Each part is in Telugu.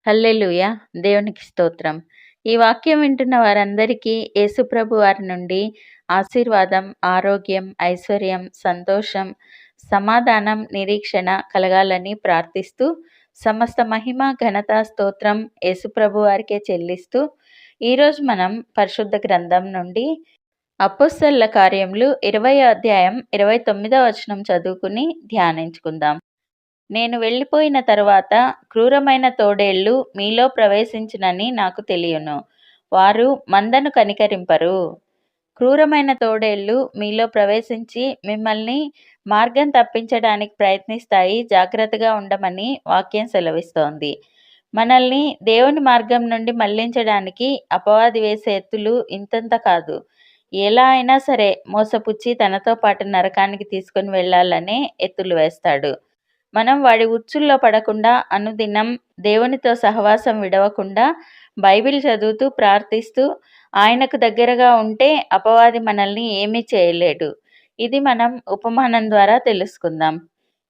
హల్లెలూయా! దేవునికి స్తోత్రం. ఈ వాక్యం వింటున్న వారందరికీ యేసుప్రభు వారి నుండి ఆశీర్వాదం, ఆరోగ్యం, ఐశ్వర్యం, సంతోషం, సమాధానం, నిరీక్షణ కలగాలని ప్రార్థిస్తూ, సమస్త మహిమ, ఘనత, స్తోత్రం యేసుప్రభు వారికే చెల్లిస్తూ, ఈరోజు మనం పరిశుద్ధ గ్రంథం నుండి అపోస్తలుల కార్యములు 20వ అధ్యాయం 29వ వచనం చదువుకుని ధ్యానించుకుందాం. నేను వెళ్ళిపోయిన తరువాత క్రూరమైన తోడేళ్ళు మీలో ప్రవేశించునని నాకు తెలియను. వారు మందను కనికరింపరు. క్రూరమైన తోడేళ్ళు మీలో ప్రవేశించి మిమ్మల్ని మార్గం తప్పించడానికి ప్రయత్నిస్తాయి. జాగ్రత్తగా ఉండమని వాక్యం సెలవిస్తోంది. మనల్ని దేవుని మార్గం నుండి మళ్లించడానికి అపవాది వేసే ఎత్తులు ఇంతంత కాదు. ఎలా అయినా సరే మోసపుచ్చి తనతో పాటు నరకానికి తీసుకుని వెళ్ళాలనే ఎత్తులు వేస్తాడు. మనం వాడి ఉచ్చుల్లో పడకుండా అనుదినం దేవునితో సహవాసం విడవకుండా బైబిల్ చదువుతూ ప్రార్థిస్తూ ఆయనకు దగ్గరగా ఉంటే అపవాది మనల్ని ఏమీ చేయలేడు. ఇది మనం ఉపమానం ద్వారా తెలుసుకుందాం.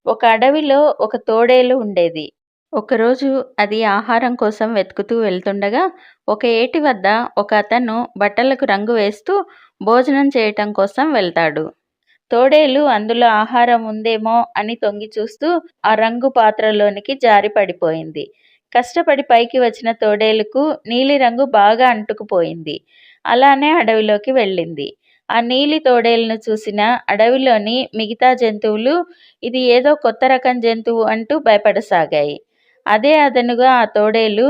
ఒక అడవిలో ఒక తోడేలు ఉండేది. ఒకరోజు అది ఆహారం కోసం వెతుకుతూ వెళ్తుండగా ఒక ఏటి వద్ద ఒక అతను బట్టలకు రంగు వేస్తూ భోజనం చేయటం కోసం వెళ్తాడు. తోడేలు అందులో ఆహారం ఉందేమో అని తొంగి చూస్తూ ఆ రంగు పాత్రలోనికి జారి పడిపోయింది. కష్టపడి పైకి వచ్చిన తోడేలుకు నీలిరంగు బాగా అంటుకుపోయింది. అలానే అడవిలోకి వెళ్ళింది. ఆ నీలి తోడేలును చూసిన అడవిలోని మిగతా జంతువులు ఇది ఏదో కొత్త రకం జంతువు అంటూ భయపడసాగాయి. అదే అదనుగా ఆ తోడేలు,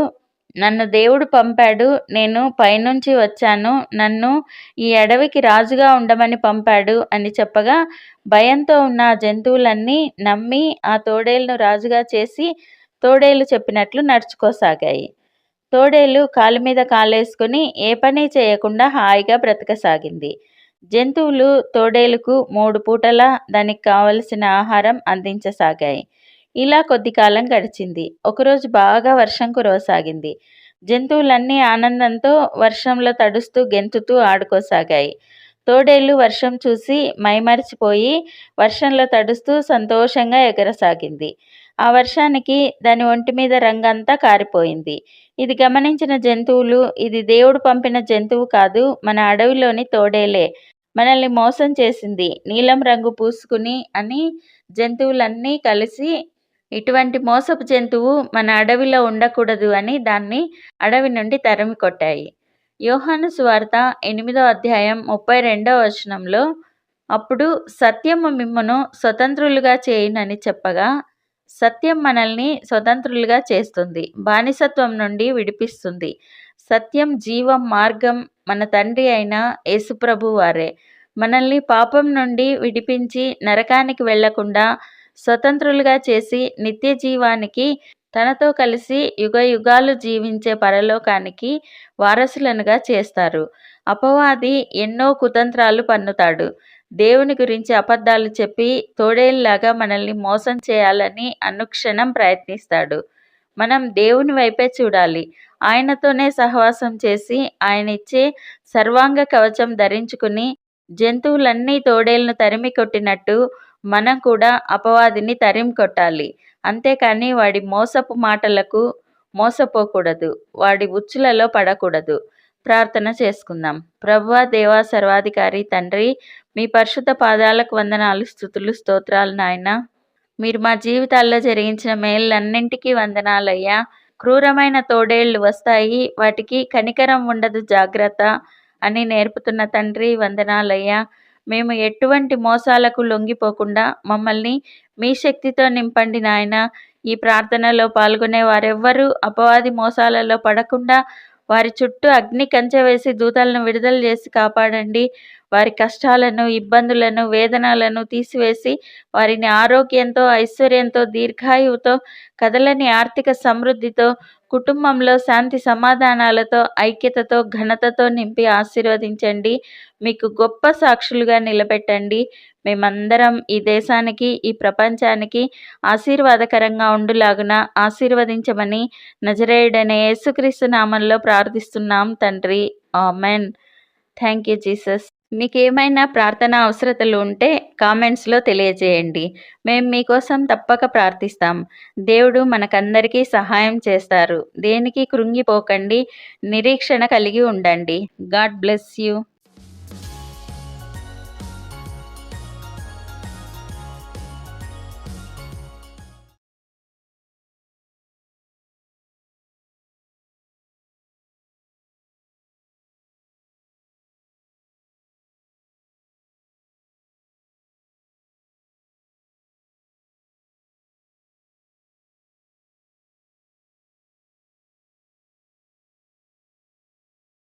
నన్ను దేవుడు పంపాడు, నేను పైనుంచి వచ్చాను, నన్ను ఈ అడవికి రాజుగా ఉండమని పంపాడు అని చెప్పగా భయంతో ఉన్న ఆ జంతువులన్నీ నమ్మి ఆ తోడేలును రాజుగా చేసి తోడేలు చెప్పినట్లు నడుచుకోసాగాయి. తోడేలు కాలు మీద కాలేసుకుని ఏ పని చేయకుండా హాయిగా బ్రతకసాగింది. జంతువులు తోడేలుకు 3 పూటలా దానికి కావలసిన ఆహారం అందించసాగాయి. ఇలా కొద్ది కాలం గడిచింది. ఒకరోజు బాగా వర్షం కురవసాగింది. జంతువులన్నీ ఆనందంతో వర్షంలో తడుస్తూ గెంతుతూ ఆడుకోసాగాయి. తోడేలు వర్షం చూసి మైమరిచిపోయి వర్షంలో తడుస్తూ సంతోషంగా ఎగరసాగింది. ఆ వర్షానికి దాని ఒంటి మీద రంగంతా కారిపోయింది. ఇది గమనించిన జంతువులు, ఇది దేవుడు పంపిన జంతువు కాదు, మన అడవిలోని తోడేలే మనల్ని మోసం చేసింది, నీలం రంగు పూసుకుని అని జంతువులన్నీ కలిసి ఇటువంటి మోసపు జంతువు మన అడవిలో ఉండకూడదు అని దాన్ని అడవి నుండి తరిమి కొట్టాయి. యోహాను సువార్త 8వ అధ్యాయం 32వ వచనంలో, అప్పుడు సత్యము మిమ్మును స్వతంత్రులుగా చేయునని చెప్పగా, సత్యం మనల్ని స్వతంత్రులుగా చేస్తుంది, బానిసత్వం నుండి విడిపిస్తుంది. సత్యం, జీవం, మార్గం మన తండ్రి అయిన యేసుప్రభు వారే. మనల్ని పాపం నుండి విడిపించి నరకానికి వెళ్లకుండా స్వతంత్రులుగా చేసి నిత్య జీవానికి తనతో కలిసి యుగయుగాలు జీవించే పరలోకానికి వారసులనుగా చేస్తారు. అపవాది ఎన్నో కుతంత్రాలు పన్నుతాడు. దేవుని గురించి అబద్ధాలు చెప్పి తోడేలులాగా మనల్ని మోసం చేయాలని అనుక్షణం ప్రయత్నిస్తాడు. మనం దేవుని వైపే చూడాలి. ఆయనతోనే సహవాసం చేసి ఆయన ఇచ్చే సర్వాంగ కవచం ధరించుకుని జంతువులన్నీ తోడేలును తరిమి కొట్టినట్టు మనం కూడా అపవాదిని తరిమి కొట్టాలి. అంతేకాని వాడి మోసపు మాటలకు మోసపోకూడదు, వాడి ఉచ్చులలో పడకూడదు. ప్రార్థన చేసుకుందాం. ప్రభువా, దేవా, సర్వాధికారి తండ్రి, మీ పరిశుద్ధ పాదాలకు వందనాలు, స్తుతులు, స్తోత్రాలు నాయనా. మీరు మా జీవితాల్లో జరిగించిన మేళ్ళన్నింటికీ వందనాలయ్యా. క్రూరమైన తోడేళ్లు వస్తాయి, వాటికి కనికరం ఉండదు, జాగ్రత్త అని నేర్పుతున్న తండ్రి వందనాలయ్యా. మేము ఎటువంటి మోసాలకు లొంగిపోకుండా మమ్మల్ని మీ శక్తితో నింపండి నాయన. ఈ ప్రార్థనలో పాల్గొనే వారెవ్వరూ అపవాది మోసాలలో పడకుండా వారి చుట్టూ అగ్ని కంచె వేసి దూతలను విడుదల చేసి కాపాడండి. వారి కష్టాలను, ఇబ్బందులను, వేదనలను తీసివేసి వారిని ఆరోగ్యంతో, ఐశ్వర్యంతో, దీర్ఘాయువుతో, కదలని ఆర్థిక సమృద్ధితో, కుటుంబంలో శాంతి సమాధానాలతో, ఐక్యతతో, ఘనతతో నింపి ఆశీర్వదించండి. మీకు గొప్ప సాక్షులుగా నిలబెట్టండి. మేమందరం ఈ దేశానికి, ఈ ప్రపంచానికి ఆశీర్వాదకరంగా ఉండులాగున ఆశీర్వదించమని నజరేయుడైన యేసుక్రీస్తు నామంలో ప్రార్థిస్తున్నాం తండ్రి. ఆమెన్. Thank you Jesus. మీకేమైనా ప్రార్థన అవసరతలు ఉంటే కామెంట్స్‌లో తెలియజేయండి. మేము మీకోసం తప్పక ప్రార్థిస్తాం. దేవుడు మనకందరికీ సహాయం చేస్తారు. దేనికి కృంగిపోకండి. నిరీక్షణ కలిగి ఉండండి. God bless you.